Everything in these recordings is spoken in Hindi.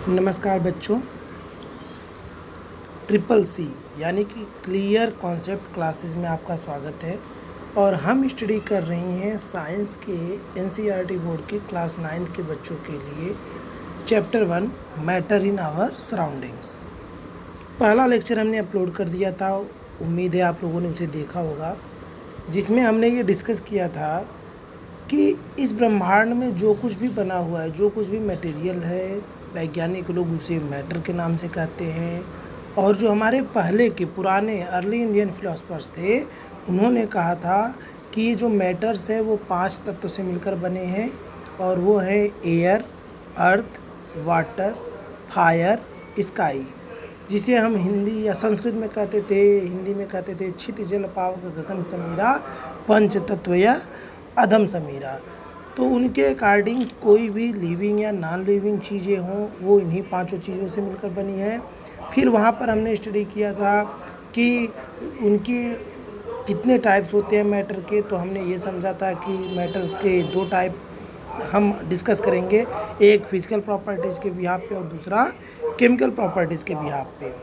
नमस्कार बच्चों। ट्रिपल सी यानी कि क्लियर कॉन्सेप्ट क्लासेस में आपका स्वागत है। और हम स्टडी कर रहे हैं साइंस के एनसीईआरटी बोर्ड के क्लास 9th के बच्चों के लिए chapter 1 matter in our surroundings. पहला लेक्चर हमने अपलोड कर दिया था, उम्मीद है आप लोगों ने उसे देखा होगा, जिसमें हमने ये डिस्कस किया था कि इस ब्रह्मांड में जो कुछ भी बना हुआ है, जो कुछ भी मटेरियल है, वैज्ञानिक लोग उसे मैटर के नाम से कहते हैं। और जो हमारे पहले के पुराने अर्ली इंडियन फिलोसफर्स थे, उन्होंने कहा था कि ये जो मैटर्स है वो 5 तत्वों से मिलकर बने हैं, और वो है एयर, अर्थ, वाटर, फायर, स्काई, जिसे हम हिंदी या संस्कृत में कहते थे, हिंदी में कहते थे छित जल पावक गगन समीरा, पंच तत्व या अधम समीरा। तो उनके अकॉर्डिंग कोई भी लिविंग या नॉन लिविंग चीज़ें हों, वो इन्हीं पांचों चीज़ों से मिलकर बनी है। फिर वहाँ पर हमने स्टडी किया था कि उनकी कितने टाइप्स होते हैं मैटर के। तो हमने ये समझा था कि मैटर के 2 टाइप हम डिस्कस करेंगे, एक फिजिकल प्रॉपर्टीज़ के बिहाफ पे और दूसरा केमिकल प्रॉपर्टीज़ के बिहाफ पे।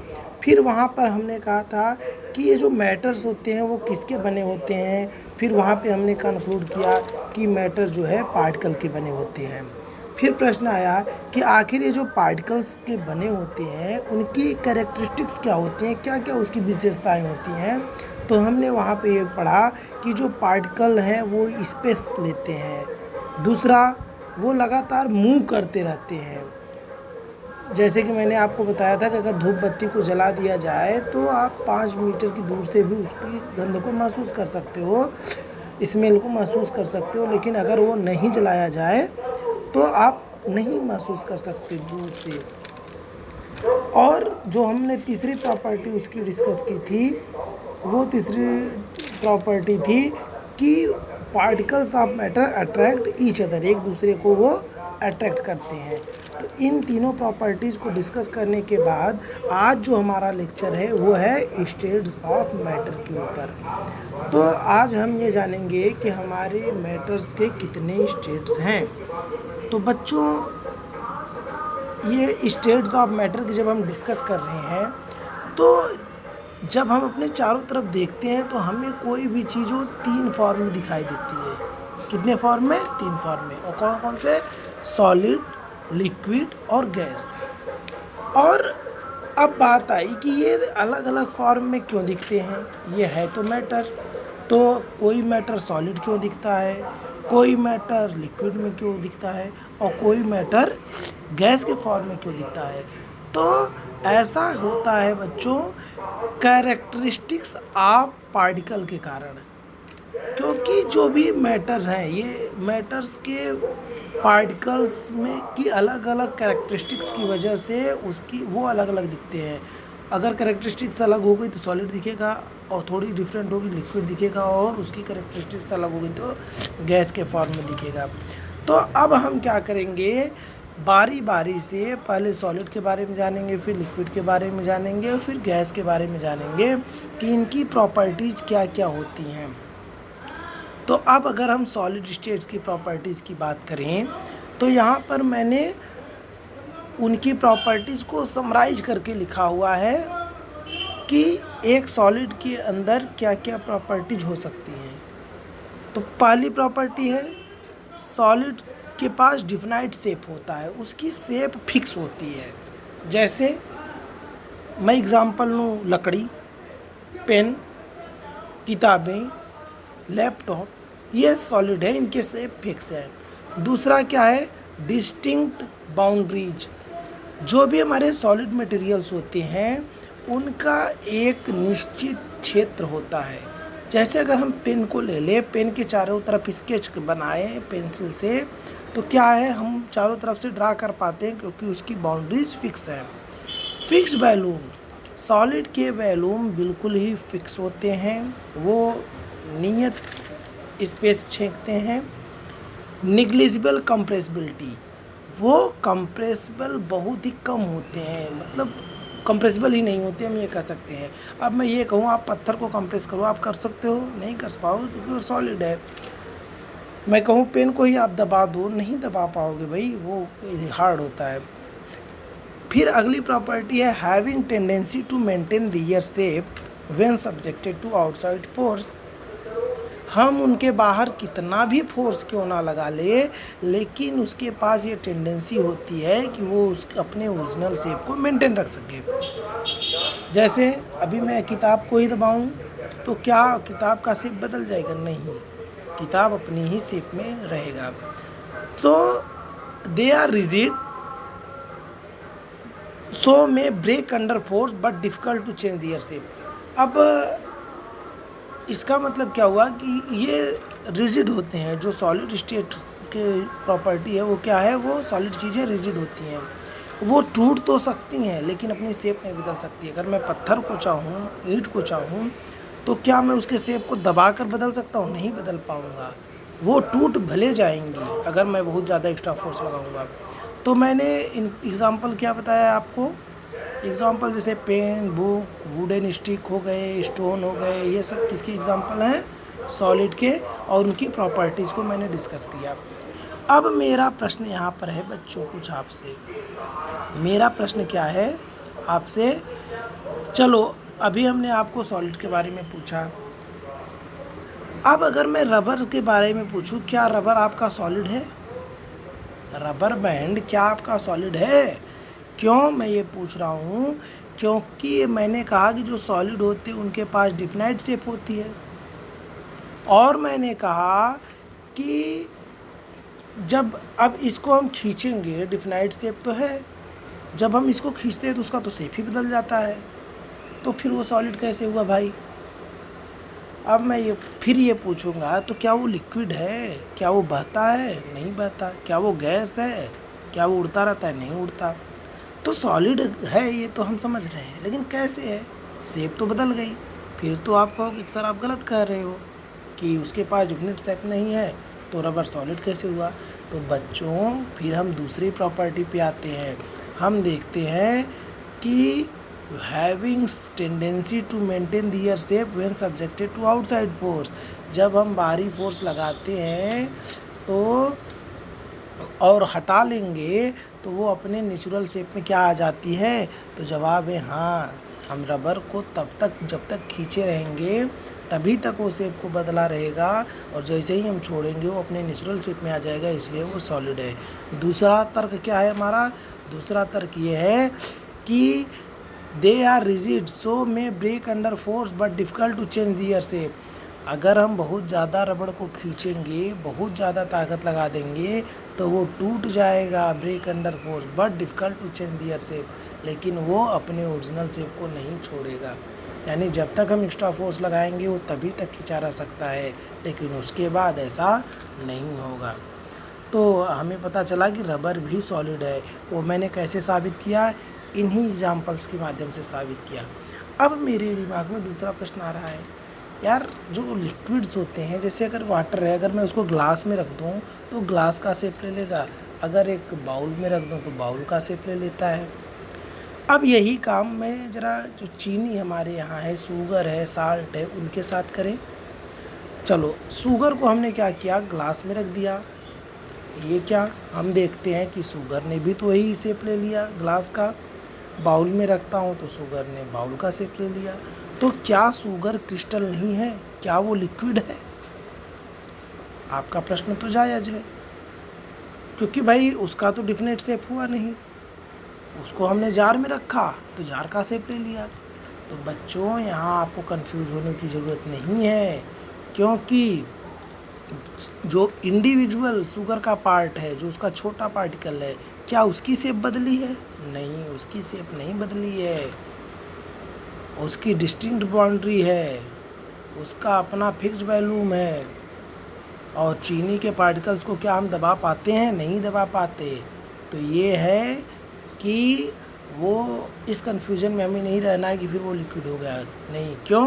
फिर वहाँ पर हमने कहा था कि ये जो मैटर्स होते हैं वो किसके बने होते हैं। फिर वहाँ पे हमने कंक्लूड किया कि मैटर जो है पार्टिकल के बने होते हैं। फिर प्रश्न आया कि आखिर ये जो पार्टिकल्स के बने होते हैं उनकी कैरेक्टरिस्टिक्स क्या होती हैं, क्या क्या उसकी विशेषताएं होती हैं। तो हमने वहाँ पे ये पढ़ा कि जो पार्टिकल हैं वो स्पेस लेते हैं, दूसरा वो लगातार मूव करते रहते हैं। जैसे कि मैंने आपको बताया था कि अगर धूप बत्ती को जला दिया जाए तो आप 5 मीटर की दूर से भी उसकी गंध को महसूस कर सकते हो, स्मेल को महसूस कर सकते हो। लेकिन अगर वो नहीं जलाया जाए तो आप नहीं महसूस कर सकते दूर से। और जो हमने तीसरी प्रॉपर्टी उसकी डिस्कस की थी, वो तीसरी प्रॉपर्टी थी कि particles of matter attract each other, एक दूसरे को वो अट्रैक्ट करते हैं। तो इन तीनों प्रॉपर्टीज़ को डिस्कस करने के बाद आज जो हमारा लेक्चर है वो है स्टेट्स ऑफ मैटर के ऊपर। तो आज हम ये जानेंगे कि हमारे मैटर्स के कितने स्टेट्स हैं। तो बच्चों, ये स्टेट्स ऑफ मैटर की जब हम डिस्कस कर रहे हैं तो जब हम अपने चारों तरफ देखते हैं तो हमें कोई भी चीज़ वो 3 फॉर्म में दिखाई देती है। कितने फॉर्म में? 3 फॉर्म में। और कौन कौन से? सॉलिड, लिक्विड और गैस। और अब बात आई कि ये अलग अलग फॉर्म में क्यों दिखते हैं। ये है तो मैटर, तो कोई मैटर सॉलिड क्यों दिखता है, कोई मैटर लिक्विड में क्यों दिखता है, और कोई मैटर गैस के फॉर्म में क्यों दिखता है। तो ऐसा होता है बच्चों कैरेक्टरिस्टिक्स ऑफ पार्टिकल के कारण, क्योंकि जो भी मैटर्स हैं ये मैटर्स के पार्टिकल्स में की अलग अलग कैरेक्टरिस्टिक्स की वजह से उसकी वो अलग अलग दिखते हैं। अगर कैरेक्टरिस्टिक्स अलग हो गई तो सॉलिड दिखेगा, और थोड़ी डिफरेंट होगी लिक्विड दिखेगा, और उसकी कैरेक्टरिस्टिक्स अलग हो गई तो गैस के फॉर्म में दिखेगा। तो अब हम क्या करेंगे, बारी बारी से पहले सॉलिड के बारे में जानेंगे, फिर लिक्विड के बारे में जानेंगे, और फिर गैस के बारे में जानेंगे कि इनकी प्रॉपर्टीज़ क्या क्या होती हैं। तो अब अगर हम सॉलिड स्टेट की प्रॉपर्टीज़ की बात करें तो यहाँ पर मैंने उनकी प्रॉपर्टीज़ को समराइज करके लिखा हुआ है कि एक सॉलिड के अंदर क्या क्या प्रॉपर्टीज़ हो सकती हैं। तो पहली प्रॉपर्टी है सॉलिड के पास डिफाइंड शेप होता है, उसकी शेप फिक्स होती है। जैसे मैं एग्जांपल लूँ, लकड़ी, पेन, किताबें, लैपटॉप, ये सॉलिड है, इनके शेप फिक्स है। दूसरा क्या है, डिस्टिंक्ट बाउंड्रीज। जो भी हमारे सॉलिड मटेरियल्स होते हैं उनका एक निश्चित क्षेत्र होता है। जैसे अगर हम पेन को ले लें, पेन के चारों तरफ स्केच बनाएं पेंसिल से, तो क्या है, हम चारों तरफ से ड्रा कर पाते हैं क्योंकि उसकी बाउंड्रीज फिक्स है। फिक्स्ड वैल्यूम, सॉलिड के वैल्यूम बिल्कुल ही फिक्स होते हैं, वो नियत स्पेस छेंकते हैं। निग्लिजिबल कंप्रेसिबिलिटी, वो कंप्रेसिबल बहुत ही कम होते हैं, मतलब कंप्रेसिबल ही नहीं होते, हम ये कह सकते हैं। अब मैं ये कहूँ आप पत्थर को कंप्रेस करो, आप कर सकते हो? नहीं कर पाओगे क्योंकि वो सॉलिड है। मैं कहूँ पेन को ही आप दबा दो, नहीं दबा पाओगे भाई, वो हार्ड होता है। फिर अगली प्रॉपर्टी है having tendency to maintain their shape when subjected to outside force. हम उनके बाहर कितना भी फोर्स क्यों ना लगा ले, लेकिन उसके पास ये टेंडेंसी होती है कि वो उस अपने ओरिजिनल शेप को मेंटेन रख सके। जैसे अभी मैं किताब को ही दबाऊं तो क्या किताब का शेप बदल जाएगा? नहीं, किताब अपनी ही शेप में रहेगा। तो they are rigid so may break under force but difficult to change their shape. अब इसका मतलब क्या हुआ कि ये रिजिड होते हैं, जो सॉलिड स्टेट के प्रॉपर्टी है वो क्या है, वो सॉलिड चीज़ें रिजिड होती हैं। वो टूट तो सकती हैं लेकिन अपनी शेप नहीं बदल सकती। अगर मैं पत्थर को चाहूँ, ईंट को चाहूँ, तो क्या मैं उसके शेप को दबा कर बदल सकता हूँ? नहीं बदल पाऊँगा। वो टूट भले जाएंगी अगर मैं बहुत ज़्यादा एक्स्ट्रा फोर्स लगाऊंगा। तो मैंने इन एग्ज़ाम्पल क्या बताया आपको? एग्ज़ाम्पल जैसे पेन, बुक, वुडन स्टिक हो गए, स्टोन हो गए, ये सब किसकी एग्ज़ाम्पल हैं? सॉलिड के, और उनकी प्रॉपर्टीज़ को मैंने डिस्कस किया। अब मेरा प्रश्न यहाँ पर है बच्चों, कुछ आपसे मेरा प्रश्न क्या है आपसे? चलो अभी हमने आपको सॉलिड के बारे में पूछा, अब अगर मैं रबर के बारे में पूछूं, क्या रबर आपका सॉलिड है? रबर बैंड क्या आपका सॉलिड है? क्यों मैं ये पूछ रहा हूँ? क्योंकि मैंने कहा कि जो सॉलिड होते हैं उनके पास डिफाइंड शेप होती है, और मैंने कहा कि जब अब इसको हम खींचेंगे, डिफाइंड शेप तो है, जब हम इसको खींचते हैं तो उसका तो शेप ही बदल जाता है, तो फिर वो सॉलिड कैसे हुआ भाई? अब मैं ये पूछूंगा, तो क्या वो लिक्विड है? क्या वो बहता है? नहीं बहता। क्या वो गैस है? क्या वो उड़ता रहता है? नहीं उड़ता। तो सॉलिड है ये तो हम समझ रहे हैं, लेकिन कैसे है? शेप तो बदल गई। फिर तो आप कहोगे सर आप गलत कह रहे हो कि उसके पास डिफिनिट शेप नहीं है, तो रबर सॉलिड कैसे हुआ? तो बच्चों फिर हम दूसरी प्रॉपर्टी पे आते हैं। हम देखते हैं कि having tendency to maintain their shape when subjected to outside force. जब हम बाहरी फोर्स लगाते हैं तो और हटा लेंगे तो वो अपने नेचुरल शेप में क्या आ जाती है? तो जवाब है हाँ। हम रबर को तब तक जब तक खींचे रहेंगे तभी तक वो शेप को बदला रहेगा, और जैसे ही हम छोड़ेंगे वो अपने नेचुरल शेप में आ जाएगा, इसलिए वो सॉलिड है। दूसरा तर्क क्या है हमारा? दूसरा तर्क ये है कि they are rigid so may break under force but difficult to change their shape. अगर हम बहुत ज़्यादा रबड़ को खींचेंगे, बहुत ज़्यादा ताकत लगा देंगे तो वो टूट जाएगा, break under force, but difficult to change their shape, लेकिन वो अपने ओरिजिनल शेप को नहीं छोड़ेगा। यानी जब तक हम एक्स्ट्रा फोर्स लगाएंगे वो तभी तक खिंचा रह सकता है, लेकिन उसके बाद ऐसा नहीं होगा। तो हमें पता चला कि रबर भी सॉलिड है। वो मैंने कैसे साबित किया? इन्हीं एग्जाम्पल्स के माध्यम से साबित किया। अब मेरे दिमाग में दूसरा प्रश्न आ रहा है, यार जो लिक्विड्स होते हैं, जैसे अगर वाटर है, अगर मैं उसको ग्लास में रख दूँ तो ग्लास का शेप ले लेगा, अगर एक बाउल में रख दूँ तो बाउल का शेप ले लेता है। अब यही काम मैं ज़रा जो चीनी हमारे यहाँ है, शुगर है, साल्ट है, उनके साथ करें। चलो शुगर को हमने क्या किया? ग्लास में रख दिया। ये क्या हम देखते हैं कि शुगर ने भी तो वही शेप ले लिया ग्लास का। बाउल में रखता हूँ तो शुगर ने बाउल का शेप ले लिया। तो क्या शुगर क्रिस्टल नहीं है? क्या वो लिक्विड है? आपका प्रश्न तो जायज़ है, क्योंकि भाई उसका तो डिफिनेट शेप हुआ नहीं। उसको हमने जार में रखा तो जार का शेप ले लिया। तो बच्चों यहाँ आपको कंफ्यूज होने की ज़रूरत नहीं है, क्योंकि जो इंडिविजुअल शुगर का पार्ट है, जो उसका छोटा पार्टिकल है, क्या उसकी शेप बदली है? नहीं, उसकी शेप नहीं बदली है। उसकी डिस्टिंक्ट बाउंड्री है, उसका अपना फिक्स्ड वॉल्यूम है। और चीनी के पार्टिकल्स को क्या हम दबा पाते हैं? नहीं दबा पाते। तो ये है कि वो इस कन्फ्यूज़न में हमें नहीं रहना है कि फिर वो लिक्विड हो गया। नहीं, क्यों?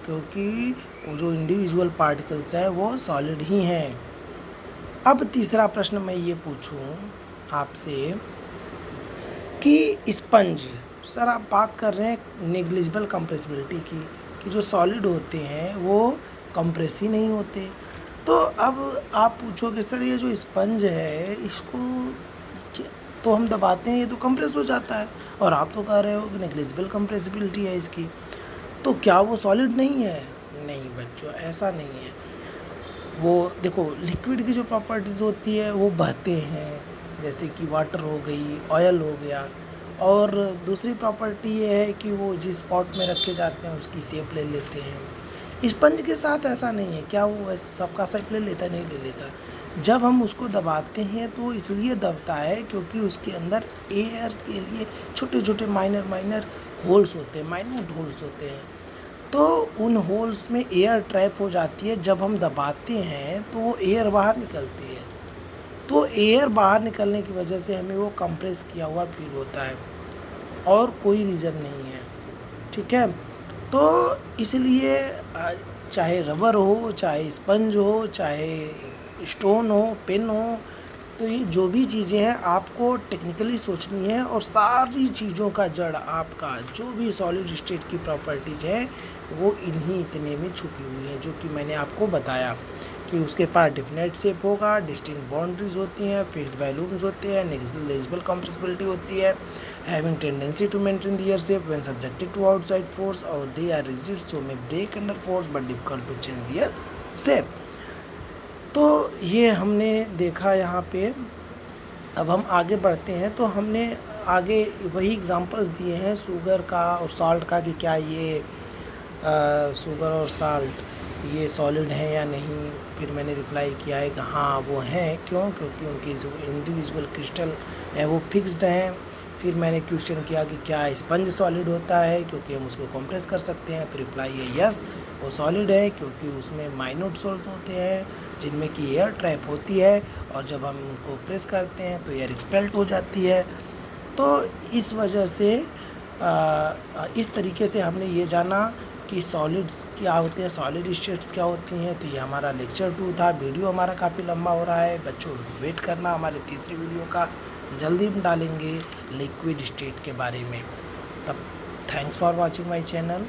क्योंकि वो जो इंडिविजुअल पार्टिकल्स हैं वो सॉलिड ही हैं। अब तीसरा प्रश्न मैं ये पूछूं आपसे कि स्पंज, सर आप बात कर रहे हैं नेग्लिजिबल कंप्रेसिबिलिटी की, कि जो सॉलिड होते हैं वो कंप्रेस ही नहीं होते। तो अब आप पूछोगे सर ये जो स्पंज है इसको तो हम दबाते हैं ये तो कंप्रेस हो जाता है, और आप तो कह रहे हो कि नेग्लिजिबल कंप्रेसिबिलिटी है इसकी, तो क्या वो सॉलिड नहीं है? नहीं बच्चों, ऐसा नहीं है। वो देखो, लिक्विड की जो प्रॉपर्टीज़ होती है वो बहते हैं, जैसे कि वाटर हो गई, ऑयल हो गया, और दूसरी प्रॉपर्टी ये है कि वो जिस पॉट में रखे जाते हैं उसकी शेप ले लेते हैं। स्पंज के साथ ऐसा नहीं है, क्या वो ऐसे सबका शेप ले लेता? नहीं ले लेता। जब हम उसको दबाते हैं तो इसलिए दबता है क्योंकि उसके अंदर एयर के लिए छोटे छोटे माइनर होल्स होते हैं, माइन्यूट होल्स होते हैं, तो उन होल्स में एयर ट्रैप हो जाती है। जब हम दबाते हैं तो वो एयर बाहर निकलती है, तो एयर बाहर निकलने की वजह से हमें वो कंप्रेस किया हुआ फील होता है, और कोई रीज़न नहीं है। ठीक है, तो इसलिए चाहे रबर हो, चाहे स्पंज हो, चाहे स्टोन हो, पेन हो, तो ये जो भी चीज़ें हैं आपको टेक्निकली सोचनी है, और सारी चीज़ों का जड़ आपका जो भी सॉलिड स्टेट की प्रॉपर्टीज़ है वो इन्हीं इतने में छुपी हुई है, जो कि मैंने आपको बताया कि उसके पास डिफिनेट शेप होगा, डिस्टिंक्ट बाउंड्रीज होती हैं, फिक्स्ड वॉल्यूम्स होते हैं, नेग्लिजिबल कंप्रेसिबिलिटी होती है, having tendency to maintain the air shape when subjected to outside force, और they are rigid so may break under force but difficult to change their shape। तो ये हमने देखा यहाँ पे। अब हम आगे बढ़ते हैं, तो हमने आगे वही एग्जांपल्स दिए हैं शुगर का और सॉल्ट का, कि क्या ये शुगर और साल्ट ये सॉलिड हैं या नहीं। फिर मैंने रिप्लाई किया है कि हाँ वो हैं। क्यों? क्योंकि उनकी जो इंडिविजुअल क्रिस्टल है वो फिक्स्ड हैं। फिर मैंने क्वेश्चन किया कि क्या स्पंज सॉलिड होता है, क्योंकि हम उसको कंप्रेस कर सकते हैं, तो रिप्लाई है यस, वो सॉलिड है, क्योंकि उसमें माइन्यूट सोल्स होते हैं जिनमें कि एयर ट्रैप होती है, और जब हम उनको प्रेस करते हैं तो एयर एक्सपेल्ट हो जाती है। तो इस वजह से इस तरीके से हमने ये जाना कि सॉलिड्स क्या होते हैं, सॉलिड स्टेट्स क्या होती हैं। तो ये हमारा लेक्चर 2 था। वीडियो हमारा काफ़ी लंबा हो रहा है बच्चों, वेट करना हमारे तीसरी वीडियो का, जल्दी हम डालेंगे लिक्विड स्टेट के बारे में। तब thanks for watching my channel.